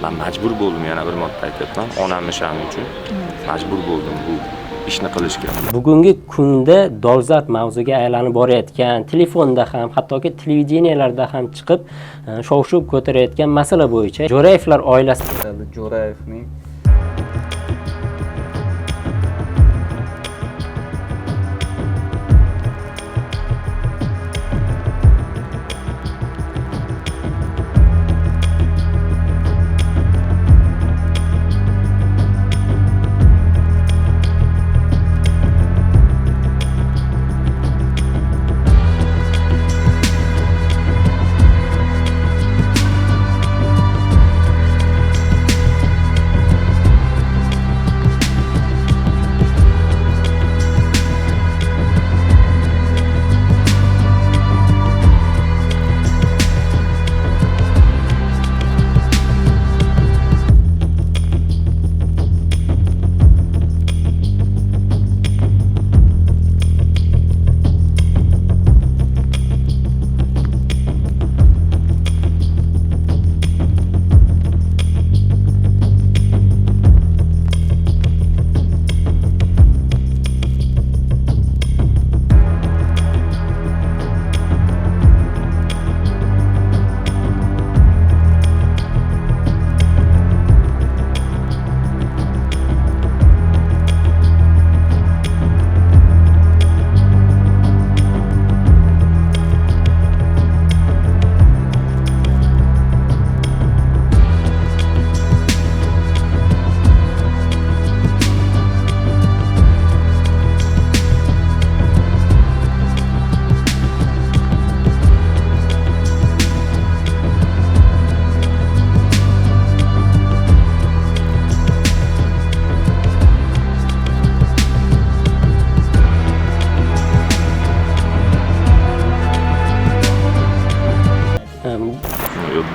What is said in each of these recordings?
Men majbur bo'ldim, yana bir marta aytyapman, onamni sha'ni uchun majbur bo'ldim bu ishni qilishga. Bugungi kunda dolzarb mavzuga aylanib borayotgan, telefonda ham, hattoki televideniyalarda ham chiqib shov-shuv ko'tarayotgan masala bo'yicha Jo'rayevlar oilasi Jo'rayevning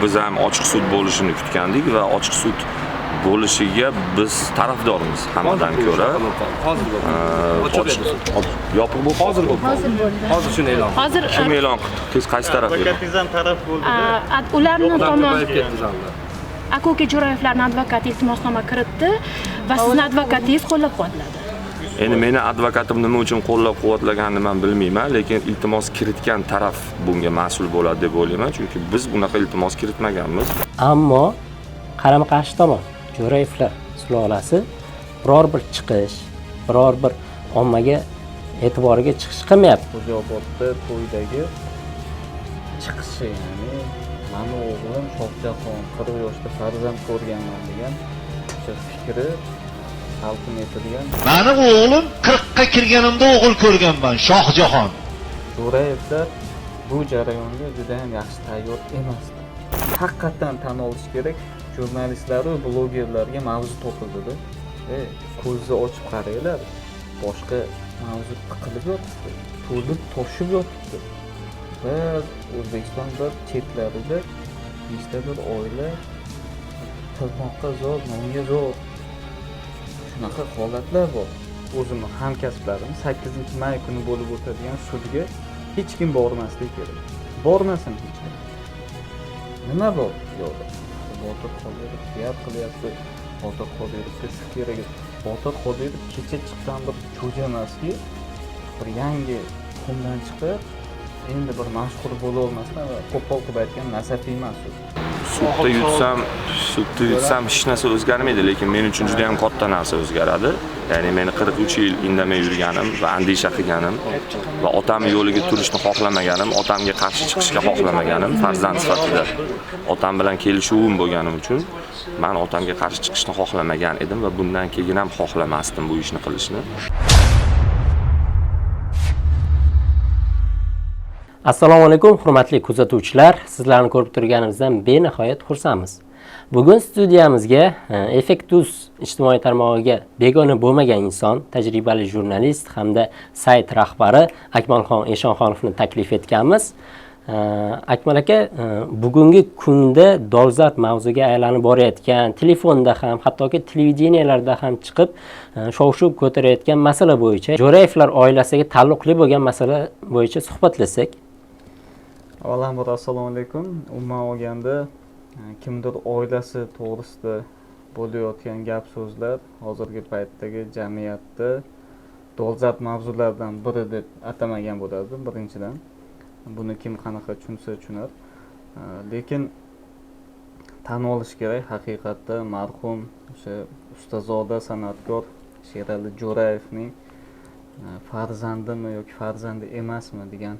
Biz ham ochiq sud bo'lishini kutgandik va ochiq sud bo'lishiga biz tarafdormiz hammadan ko'ra. Yopiq bu hozir bo'ldi. hozir shuni e'lon Hozir Kim e'lon qildi? Siz qaysi taraf? Advokatingiz ham taraf bo'ldi. ularning tomonidan ketdi zalda. aka Jo'rayevlarning advokati iltimosnoma kiritdi va sizning advokatingiz qo'llab-quvvatladi. Endi meni advokatim nima uchun qo'llab-quvvatlaganini men bilmayman, lekin iltimos kiritgan taraf bunga mas'ul bo'ladi deb o'ylayman, chunki biz bunaqa iltimos kiritmaganmiz. ammo qarama-qarshi tomon Jo'rayevlar sulolasi biror bir chiqish, biror bir ommaga e'tiboriga chiqish qilmayapti. Xo'jaobodda to'ydagi chiqishi, ya'ni mani o'g'lim Shohjahon 40 yoshda farzand ko'rganman degan o'sha fikri talqin etilgan. Mani o'g'lim 40 ga kirganimda o'g'il ko'rganman, Shohjahon. Jo'rayevlar bu jarayonga juda ham yaxshi tayyor emasdi. Haqiqatan tan olish kerak, jurnalistlar va blogerlarga mavzu topildi-da. Ko'zni ochib qaranglar, boshqa mavzu tiqilib yotibdi, to'lib toshib yotibdi. Va O'zbekistonda chetlarida beshta bir oila tirnoqqa zor, nonga zor. Shunaqa holatlar bor. O'zimni hamkasblarim 8-may kuni bo'lib o'tadigan sudga hech kim bormasligi kerak. Bormasin hech kim. Nima bor? Yo'q. Botir Qodirov gap qilyapti. Botir Qodirov desa kerak. Botir Qodirov kecha chiqqan bir cho'ja emaski, bir yangi qumdan chiqib, endi bir mashhur bo'la olmasdan qo'pol qilib aytgan nasafi emas u. Sudda yutsam hech narsa o'zgarmaydi, lekin men uchun juda ham katta narsa o'zgaradi. Ya'ni meni 43 yil indamay yurganim va andisha qilganim va otam yo'liga turishni xohlamaganim, otamga qarshi chiqishga xohlamaganim farzand sifatida otam bilan kelishuvim bo'lganim uchun men otamga qarshi chiqishni xohlamagan edim va bundan keyin ham xohlamasdim bu ishni qilishni. Assalomu alaykum hurmatli kuzatuvchilar, sizlarni ko'rib turganimizdan benihoyat xursandmiz. Bugun studiyamizga Effectus ijtimoiy tarmog'iga begona bo'lmagan inson, tajribali jurnalist hamda sayt rahbari Akmalxon Eshonxonovni taklif etganmiz. Akmal aka, bugungi kunda dolzarb mavzuga aylanib borayotgan, telefonda ham, hattoki televideniyalarda ham chiqib shov-shuv ko'tarayotgan masala bo'yicha, Jo'rayevlar oilasiga taalluqli bo'lgan masala bo'yicha suhbatlashsak. Avvalambor assalomu alaykum. Umuman olganda kimdir oilasi to'g'risida bo'layotgan gap so'zlar hozirgi paytdagi jamiyatda dolzarb mavzulardan biri deb atamagan bo'lardi birinchidan. Buni kim qanaqa tushunsa tushunar. Lekin tan olish kerak, haqiqatda marhum o'sha ustazoda san'atkor Sherali Jo'rayevning farzandimi yoki farzandi emasmi degan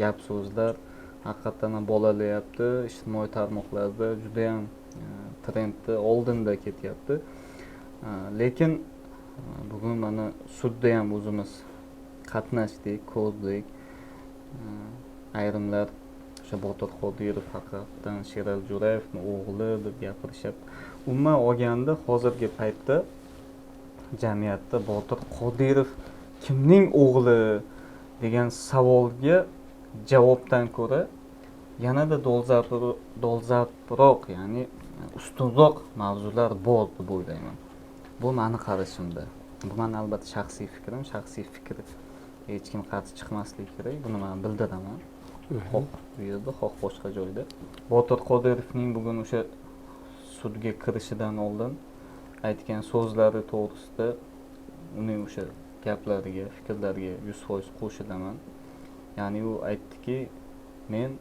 gap so'zlar haqiqatdan ham bolalayapti. Ijtimoiy tarmoqlarda juda ham trendni oldinda ketyapti. Lekin bugun mana sudda ham o'zimiz qatnashdik, ko'rdik. Ayrimlar o'sha Botir Qodirov haqiqatdan Sherali Jo'rayevning o'g'li deb gapirishyapti. Umuman olganda hozirgi paytda jamiyatda Botir Qodirov kimning o'g'li degan savolga javobdan ko'ra yanada dolzarbroq, ya'ni ustunroq mavzular bor deb o'ylayman. Bu meni qarashimda. Bu men albatta shaxsiy fikrim, shaxsiy fikr. Hech kim qarshi chiqmasligi kerak. Buni men bildiraman. Xo'p, bu yerda, xo'p boshqa joyda. Botir Qodirovning bugun o'sha sudga kirishidan oldin aytgan so'zlari to'g'risida uning o'sha gaplariga, fikrlariga 100% qo'shilaman. Ya'ni u aytdiki, men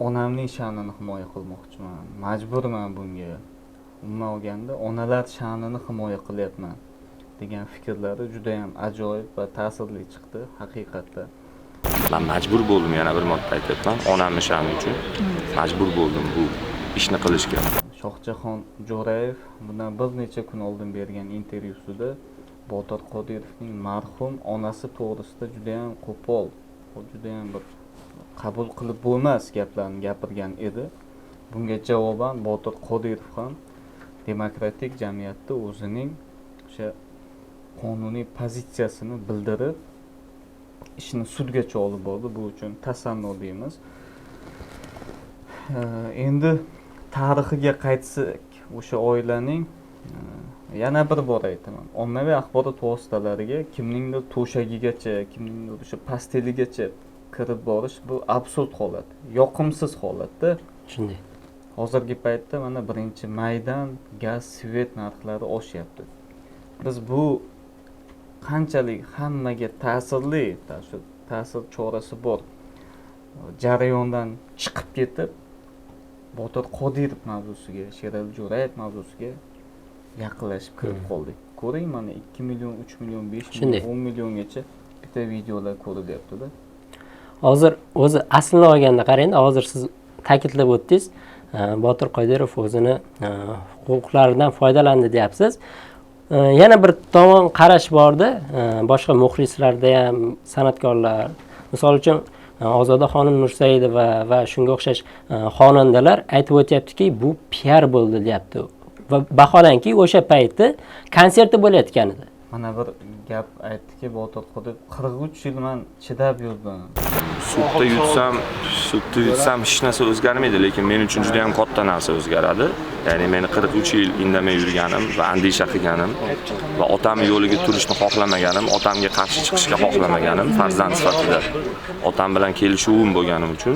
onamning sha'nini himoya qilmoqchiman, majburman bunga. Umuman olganda onalar sha'nini himoya qilyapman degan fikrlari juda ham ajoyib va ta'sirli chiqdi haqiqatda. Men majbur bo'ldim, yana bir marta aytyapman, onamning sha'ni uchun majbur bo'ldim bu ishni qilishga. Shohjahon Jo'rayev bundan bir necha kun oldin bergan intervyusida Botir Qodirovning marhum onasi to'g'risida juda ham qo'pol, juda ham bir qabul qilib bo'lmas gaplarni gapirgan edi. Bunga javoban Botir Qodirov ham demokratik jamiyatda o'zining o'sha qonuniy pozitsiyasini bildirib, ishni sudgacha olib bordi. Bu uchun tasanno deymiz. Endi tarixiga qaytsak, o'sha oilaning yana bir bor aytaman, ommaviy axborot vositalariga kimningdir to'shagigacha, kimningdir o'sha pasteligacha kirib borish bu absurd holat, yoqimsiz holatda. Shunday. Hozirgi paytda mana 1-maydan gaz, svet narxlari oshyapti. Biz bu qanchalik hammaga ta'sirli, ta'sir chorasi bor jarayondan chiqib ketib, Botir Qodirov mavzusiga, Sherali Jo'rayev mavzusiga yaqinlashib kirib qoldik. Ko'ring, mana 2 million, 3 million, 5 million, 10 milliongacha bitta videolar ko'rilyapti-da. Hozir o'zi aslini olganda qarang, hozir siz ta'kidlab o'tdingiz, Botir Qodirov o'zini huquqlaridan foydalandi deyapsiz. Yana bir tomon qarash borda, boshqa muxlislarda ham san'atkorlar, misol uchun Ozodaxonim Nursaidova va shunga o'xshash xonandalar aytib o'tyaptiki, bu PR bo'ldi deyapti. Va vaholanki o'sha paytda konserti bo'layotgan edi. Mana bir gap aytdiki, Botir Qodirov 43 yil men chidab yurdim. Sudda yutsam hech narsa o'zgarmaydi, lekin men uchun juda ham katta narsa o'zgaradi. Ya'ni meni 43 yil indamay yurganim va andisha qilganim va otamning yo'liga turishni xohlamaganim, otamga qarshi chiqishga xohlamaganim farzand sifatida otam bilan kelishuvim bo'lganim uchun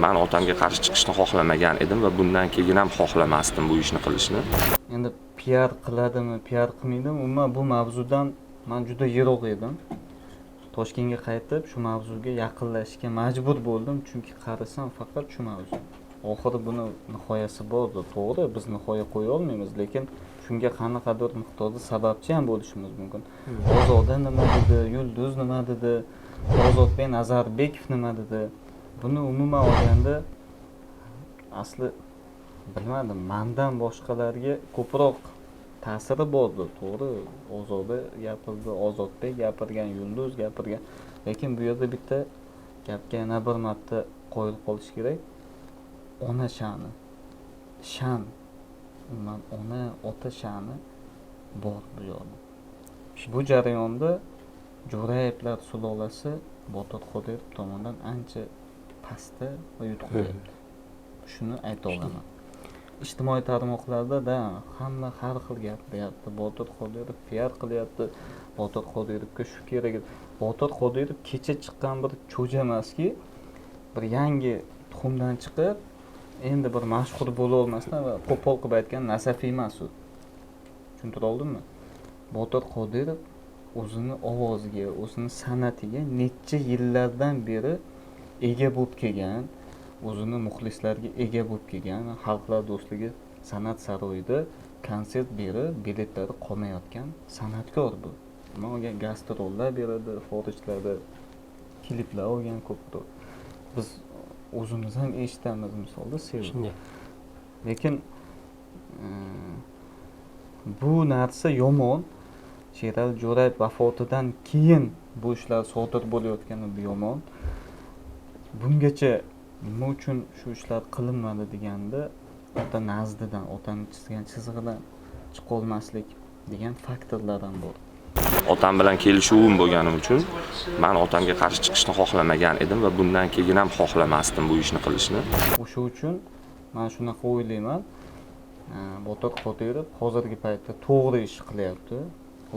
men otamga qarshi chiqishni xohlamagan edim va bundan keyin ham xohlamasdim bu ishni qilishni. Endi PR qiladimi, PR qilmaydimi? Umuman bu mavzudan men juda yiroq edim. Toshkentga qaytib shu mavzuga yaqinlashishga majbur bo'ldim, chunki qarasam faqat shu mavzu. Oxiri buni nihoyasi bordir, to'g'ri, biz nihoya qo'ya olmaymiz, lekin shunga qanaqadir miqdorda sababchi ham bo'lishimiz mumkin. Ozoda nima dedi, Yulduz nima dedi, Ozodbek Nazarbekov nima dedi? Buni umuman olganda asli bilmadim, mendan boshqalarga ko'proq ta'siri bordi, to'g'ri. Ozoda gapirdi, Ozodbek gapirgan, Yulduz gapirgan. Lekin bu yerda bitta gapga yana bir marta qo'yilib qolish kerak. Ona sha'ni, sha'ni, umuman ona, ota sha'ni bor bu yerda. Bu jarayonda Jo'rayevlar sulolasi Botir Qodirov tomonidan ancha pastda va yutqilyapti. Shuni ayta olaman. Ijtimoiy tarmoqlarda hamma har xil gapiryapti. Botir Qodirov PR qilyapti. Botir Qodirovga shu kerak. Botir Qodirov kecha chiqqan bir cho'ja emaski, bir yangi tuxumdan chiqib, endi bir mashhur bo'la olmasdan va qo'pol qilib aytgan nasafiy emas u. Tushuntira oldimmi? Botir Qodirov o'zini ovoziga, o'zini san'atiga necha yillardan beri ega bo'lib kelgan, o'zini muxlislarga ega bo'lib kelgan, xalqlar do'stligi san'at saroyida konsert berib, biletlari qolmayotgan san'atkor bu. Nima olgan gastrollar beradi, xorijlarda kliplar olgan ko'pdir. Biz o'zimiz ham eshitamiz misolda sevib. Shunday. Lekin bu narsa yomon. Sherali Jo'rayev vafotidan keyin bu ishlar sodir bo'layotgani bu yomon. Bungacha nima uchun shu ishlar qilinmadi deganda, ota nazdidan, otani chizgan chizig'idan chiqa olmaslik degan faktorlar ham bor. Otam bilan kelishuvim bo'lgani uchun men otamga qarshi chiqishni xohlamagan edim va bundan keyin ham xohlamasdim bu ishni qilishni. O'sha uchun men shunaqa o'ylayman. Botir Qodirov hozirgi paytda to'g'ri ish qilyapti.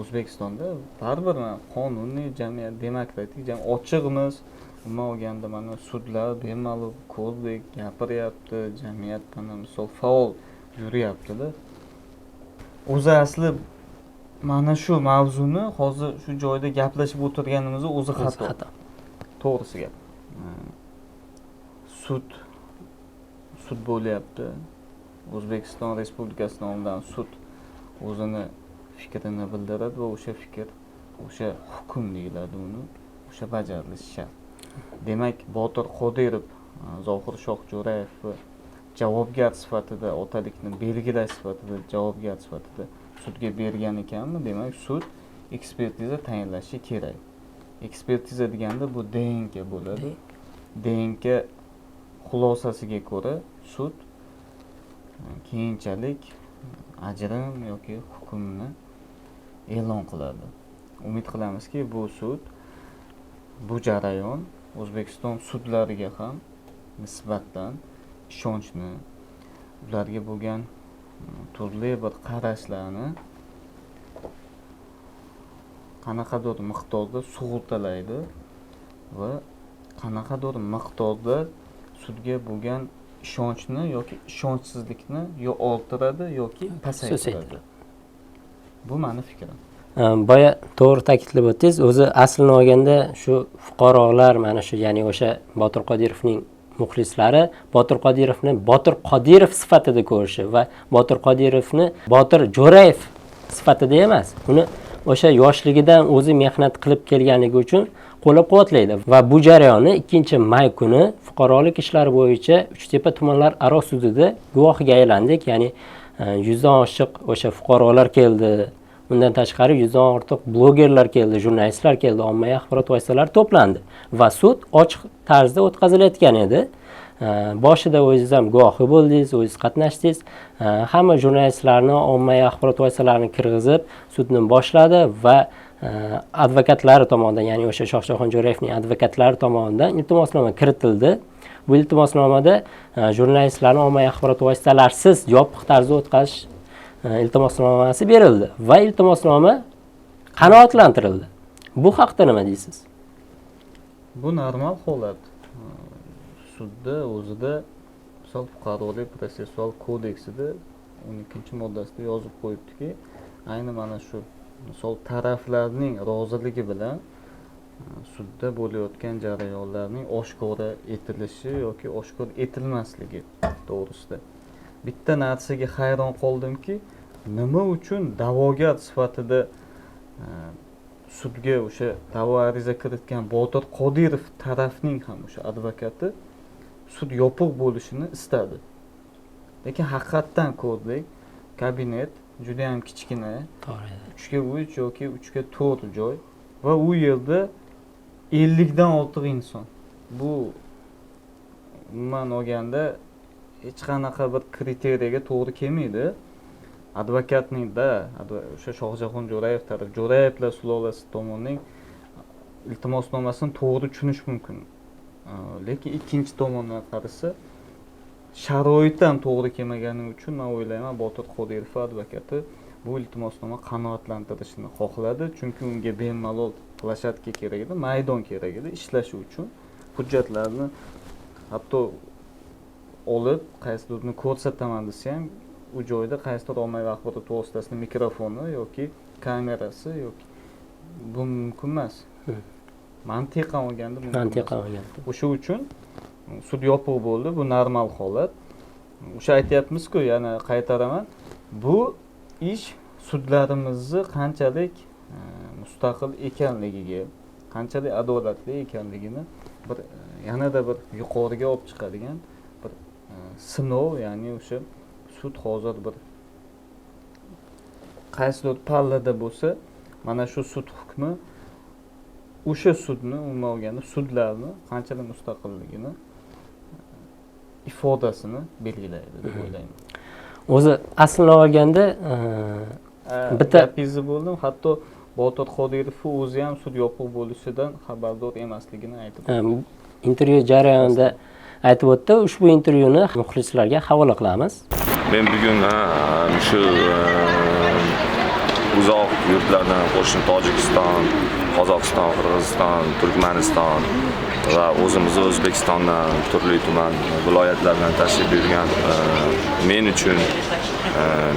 O'zbekistonda baribir qonuniy jamiyat, demokratik jamiyat, ochiqmiz. Nima olganda mana sudlar bemalol ko'rdek gapiryapti, jamiyat mana misol faol yuryapti-da. O'zi asli mana shu mavzuni hozir shu joyda gaplashib o'tirganimiz o'zi xato. To'g'risi gap. Sud bo'lyapti. O'zbekiston Respublikasi nomidan sud o'zini fikrini bildiradi va o'sha fikr, o'sha hukm deyiladi uni, o'sha bajarilishi shart. Demak, Botir Qodirov, Zohir Shoh Jo'rayev javobgar sifatida, otalikni belgilash sifatida, javobgar sifatida sudga bergan ekanmi? Demak, sud ekspertiza tayinlashi kerak. Ekspertiza deganda bu DNK bo'ladi. DNK xulosasiga ko'ra sud keyinchalik ajrim yoki hukmni e'lon qiladi. Umid qilamizki, bu sud, bu jarayon O'zbekiston sudlariga ham nisbatan ishonchni, ularga bo'lgan turli bir qarashlarni qanaqadir miqdorda sug'urtalaydi va qanaqadir miqdorda sudga bo'lgan ishonchni yoki ishonchsizlikni yo orttiradi yoki pasaytiradi. Bu meni fikrim. Boya to'g'ri ta'kidlab o'tdingiz. O'zi aslini olganda shu fuqarolar mana shu, ya'ni o'sha Botir Qodirovning muxlislari Botir Qodirovni Botir Qodirov sifatida ko'rishi va Botir Qodirovni Botir Jo'rayev sifatida emas, uni o'sha yoshligidan o'zi mehnat qilib kelganligi uchun qo'llab-quvvatlaydi va bu jarayonni 2-may kuni fuqarolik ishlari bo'yicha Uchtepa tumanlararo sudida guvohiga aylandik. Ya'ni 100 dan oshiq o'sha fuqarolar keldi. Undan tashqari 100 dan ortiq blogerlar keldi, jurnalistlar keldi, ommaviy axborot vositalari to'plandi va sud ochiq tarzda o'tkazilayotgan edi. Boshida o'zingiz ham guvohi bo'ldingiz, o'zingiz qatnashdingiz. Hamma jurnalistlarni, ommaviy axborot vositalarini kirgizib sudni boshladi va advokatlari tomonidan, ya'ni o'sha Shohjahon Jo'rayevning advokatlari tomonidan iltimosnoma kiritildi. Bu iltimosnomada jurnalistlarni ommaviy axborot vositalarisiz yopiq tarzda o'tkazish iltimosnomasi berildi va iltimosnoma qanoatlantirildi. Bu haqda nima deysiz? Bu normal holat. Sudda o'zida misol fuqarolik protsessual kodeksida 12-moddasida yozib qo'yibdiki, ayni mana shu misol taraflarning roziligi bilan sudda bo'layotgan jarayonlarning oshkora etilishi yoki oshkor etilmasligi to'g'risida. Bitta narsaga hayron qoldimki, nima uchun da'vogar sifatida sudga o'sha da'vo ariza kiritgan Botir Qodirov tarafning ham o'sha advokati sud yopiq bo'lishini istadi. Lekin haqiqatdan ko'rdik, kabinet juda ham kichkina, 3x3 yoki 3x4 joy va u yerda 50 dan ortiq inson. Bu umuman olganda hech qanaqa bir kriteriyaga to'g'ri kelmaydi. Advokatning-da o'sha Shohjahon Jo'rayev taraf, Jo'rayevlar sulolasi tomonining iltimosnomasini to'g'ri tushunish mumkin. Lekin ikkinchi tomondan qarasa, sharoit ham to'g'ri kelmagani uchun men o'ylayman Botir Qodirov advokati bu iltimosnoma qanoatlantirishni xohladi, chunki unga bemalol plashatka kerak edi, maydon kerak edi ishlash uchun. Hujjatlarni hatto olib qaysidirni ko'rsataman desa ham u joyda qaysidir ommaviy axborot vositasini mikrofoni yoki kamerasi yoki bu mumkin emas. Mantiqan olganda mumkin. Mantiqan olganda. O'sha uchun sud yopiq bo'ldi. Bu normal holat. O'sha aytyapmiz-ku, yana qaytaraman. Bu ish sudlarimizni qanchalik mustaqil ekanligiga, qanchalik adolatli ekanligini bir yanada bir yuqoriga olib chiqadigan bir sinov, ya'ni o'sha sud hozir bir qaysidir pallada bo'lsa, mana shu sud hukmi o'sha sudni umuman olganda sudlarni qanchalik mustaqilligini ifodasini belgilaydi deb o'ylayman. O'zi aslini olganda bitta gapingizni bo'ldim, hatto Botir Qodirov o'zi ham sud yopiq bo'lishidan xabardor emasligini aytib intervyu jarayonida aytib o'tdi. Ushbu intervyuni muxlislarga havola qilamiz. Men bugun shu uzoq yurtlardan qo'shni Tojikiston, Qozog'iston, Qirg'iziston, Turkmaniston va o'zimiz O'zbekistondan turli tuman viloyatlardan tashrif buyurgan men uchun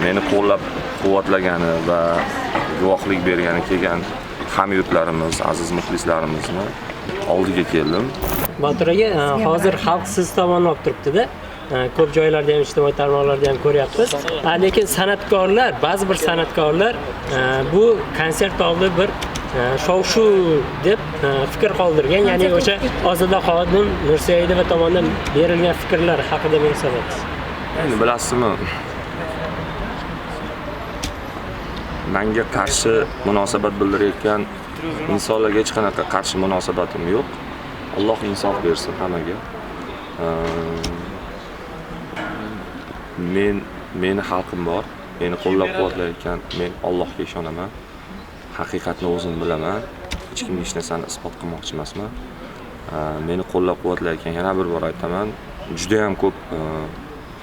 meni qo'llab-quvvatlagani va guvohlik bergani kelgan hamyurtlarimiz, aziz muxlislarimizni oldiga keldim. Botir aka, hozir xalq siz tomonni olib turibdi-da. Ko'p joylarda ham ijtimoiy tarmoqlarda ham ko'ryapmiz. Lekin san'atkorlar, ba'zi bir san'atkorlar bu konsert oldi bir shov-shuv deb fikr qoldirgan, ya'ni o'sha Ozoda Xodim Nursaidova tomonidan berilgan fikrlar haqida munosabatingiz. Endi bilasizmi, menga qarshi munosabat bildirayotgan insonlarga hech qanaqa qarshi munosabatim yo'q. Alloh insof bersin hammaga. Meni xalqim bor, meni qo'llab-quvvatlayotgan, men Allohga ishonaman. Haqiqatni o'zim bilaman. Hech kimga hech narsani isbot qilmoqchi emasman. Meni qo'llab-quvvatlayotgan, yana bir bor aytaman, juda ham ko'p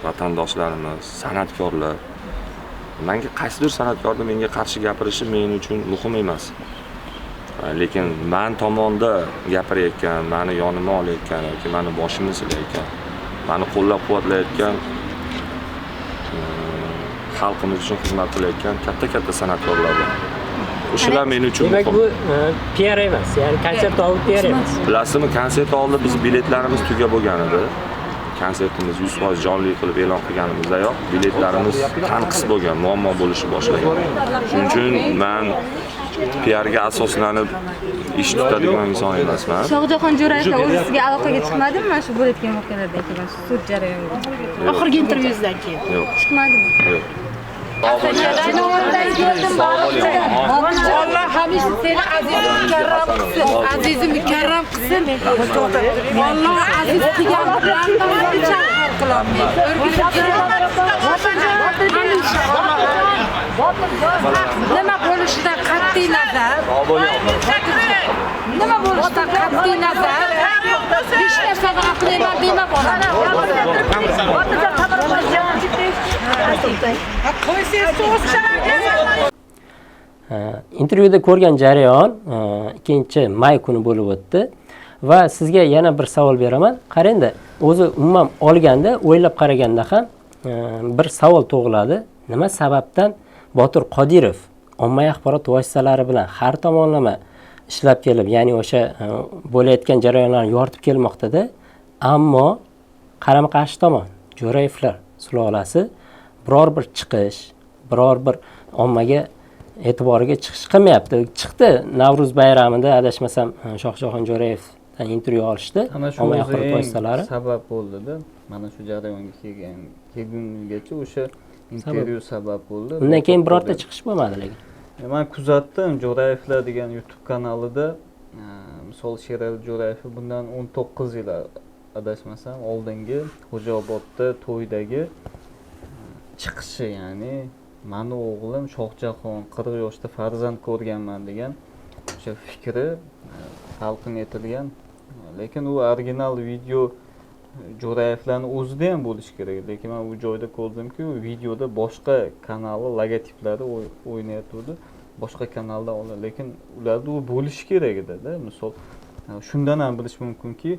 vatandoshlarimiz, san'atkorlar. Menga qaysidir san'atkorning menga qarshi gapirishi men uchun muhim emas. Lekin men tomonda gapirayotgan, meni yonimga olayotgan yoki meni boshimni silayotgan, meni qo'llab-quvvatlayotgan, xalqimiz uchun xizmat qilayotgan katta san'atkorlar bor. O'shalar men uchun demak bu PR emas, ya'ni konsert oldi PR emas. Bilasizmi, konsert oldi biz biletlarimiz tugab bo'lgan edi. Konsertimiz 100% jonli qilib e'lon qilganimizdayoq biletlarimiz tanqis bo'lgan, muammo bo'lishni boshlagan. Shuning uchun men PR ga asoslanib ish tutadigan inson emasman. Shohjahon Jo'rayevlar o'zi sizga aloqaga chiqmadimi mana shu bo'layotgan voqealardan keyin, sud jarayonida? Oxirgi intervyuingizdan keyin. Yo'q. Chiqmadimi? Yo'q. Allah hamisha seni aziz mukarram qilsin. Valloh aziz nima bo'lishidan qat'iy nazar, nima bo'lishidan qat'iy nazar, hech narsani aqlayman dema bo'ladi. Intervyuda ko'rgan jarayon 2-may kuni bo'lib o'tdi va sizga yana bir savol beraman. Qarangda, o'zi umuman olganda, o'ylab qaraganda ham bir savol tug'iladi. Nima sababdan Botir Qodirov ommaviy axborot vositalari bilan har tomonlama ishlab kelib, ya'ni o'sha bo'layotgan jarayonlarni yoritib kelmoqda-da, ammo qarama-qarshi tomon Jo'rayevlar sulolasi biror bir chiqish, biror bir ommaga e'tiboriga chiqish qilmayapti. Chiqdi Navro'z bayramida adashmasam Shohjahon Jo'rayevdan intervyu olishdi. Ommaviy axborot vositalari sabab bo'ldi-da. Mana shu jarayonga kelgungacha o'sha intervyu sabab bo'ldi. Undan keyin birorta chiqish bo'lmadi lekin. Men kuzatdim, Jo'rayevlar degan YouTube kanalida, misol Sherali Jo'rayev bundan 19 yil adashmasam oldingi Xo'jaobodda to'ydagi chiqishi, ya'ni meni o'g'lim Shohjahon 40 yoshda farzand ko'rganman degan o'sha fikri talqin etilgan. Lekin u original video Jo'rayevlarning o'zida ham bo'lishi kerak. Lekin men u joyda ko'rdimki, u videoda boshqa kanal logotiplari o'ynayotdi. Boshqa kanalda oladi. Lekin ularda u bo'lishi kerak edi-da. Misol shundan ham bilish mumkinki,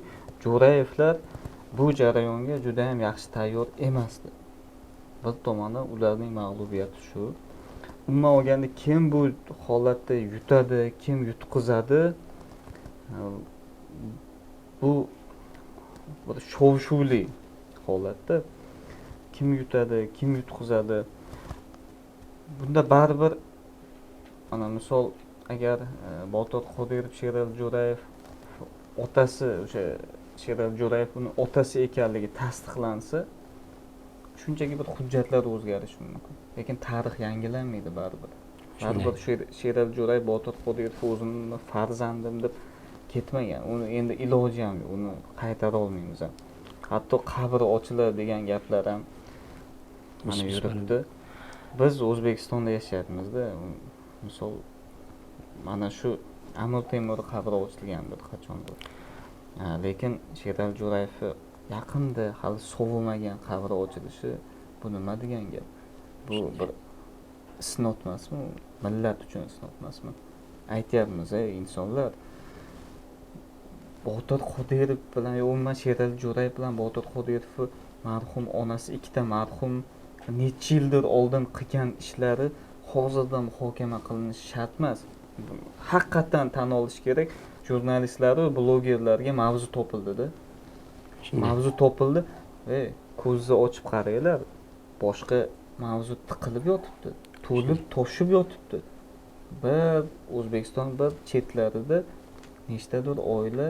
Jo'rayevlar bu jarayonga juda ham yaxshi tayyor emasdi. Bir tomondan ularning mag'lubiyati shu. Umuman olganda kim bu holatda yutadi, kim yutqizadi? Bu bir shov-shuvli holatda kim yutadi, kim yutqizadi? Bunda baribir ana misol agar Botir Qodirov, Sherali Jo'rayev otasi o'sha Sherali Jo'rayev uni otasi ekanligi tasdiqlansa, shunchaki bir hujjatlar o'zgarishi mumkin. Lekin tarix yangilanmaydi baribir. Baribir Sherali Jo'rayev Botir Qodirov o'zimni farzandim deb ketmagan. Uni endi iloji ham yo'q, uni qaytara olmaymiz ham. Hatto qabri ochiladi degan gaplar ham mana yuribdi. Biz O'zbekistonda yashayapmiz-da. Misol mana shu Amir Temur qabri ochilgandir qachondir. Lekin Sherali Jo'rayev yaqinda hali sovimagan qabri ochilishi bu nima degan gap? Bu bir isnot emasmi? Millat uchun isnot emasmi? Aytyapmiz, insonlar Botir Qodirov bilan, umuman Sherali Jo'rayev bilan Botir Qodirov marhum onasi, ikkita marhum necha yildir oldin qilgan ishlari hozirda muhokama qilinishi shart emas. Haqiqatan tan olish kerak, jurnalistlar va blogerlarga mavzu topildi-da. Mavzu topildi va ko'zni ochib qaranglar, boshqa mavzu tiqilib yotibdi, to'lib toshib yotibdi. Bir O'zbekiston bir chetlarida nechtadir oila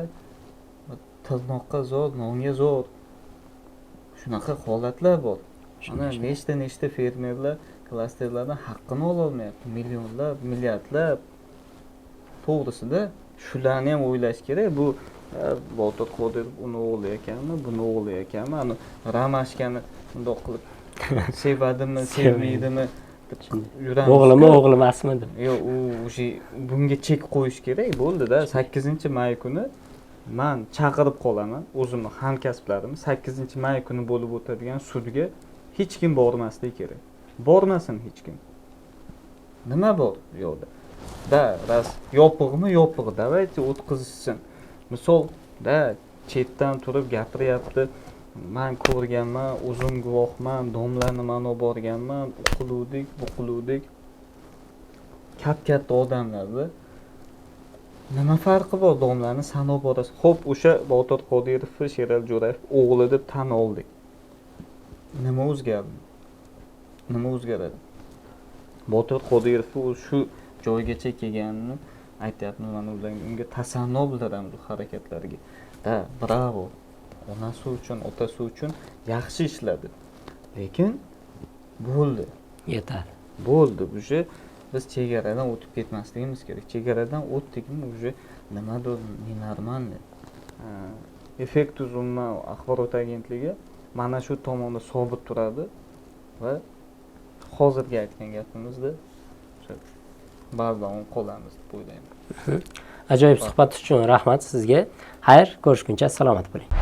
tirnoqqa zor, nonga zor. Shunaqa holatlar bor. Ana nechta fermerlar klasterlardan haqqini ola olmayapti. Millionlab, milliardlab. To'g'risida shularni ham o'ylash kerak. Bu Botir Qodirov uni o'g'li ekanmi, buni o'g'li ekanmi? Ani Ramashkani bundoq qilib sevadimi, sevmaydimi deb yuramiz. O'g'limi, o'g'li emasmi deb. Yo'q, u o'sha bunga chek qo'yish kerak bo'ldi-da. 8-may kuni men chaqirib qolaman o'zimni hamkasblarimni 8-may kuni bo'lib o'tadigan sudga hech kim bormasligi kerak. Bormasin hech kim. Nima bor yo'qda? Ras yopiqmi, yopiq, davaychi o'tkazishsin. Misol chetdan turib gapiryapti. Men ko'rganman, o'zim guvohman, domlarni men olib borganman, o'qiluvdik, buqiluvdik. Katta odamlarda nima farqi bor domlarni sanab borasiz? Xo'p, o'sha Botir Qodirov, Sherali Jo'rayev o'g'li deb tan oldik. Nima o'zgardi? Nima o'zgaradi? Botir Qodirov shu joygacha kelganini aytyapmiz, mana unga tasanno bildiramiz bu harakatlarga. Bravo. Onasi uchun, otasi uchun yaxshi ishladi. Lekin bo'ldi. Yetar. Bo'ldi. O'sha biz chegaradan o'tib ketmasligimiz kerak. Chegaradan o'tdikmi, o'sha nimadir nenormalni. Effektus umuman axborot agentligi mana shu tomonda sobit turadi va hozirgi aytgan gapimizda ba'zan qolamiz deb o'ylayman. Ajoyib suhbat uchun rahmat sizga. Xayr, ko'rishguncha salomat bo'ling.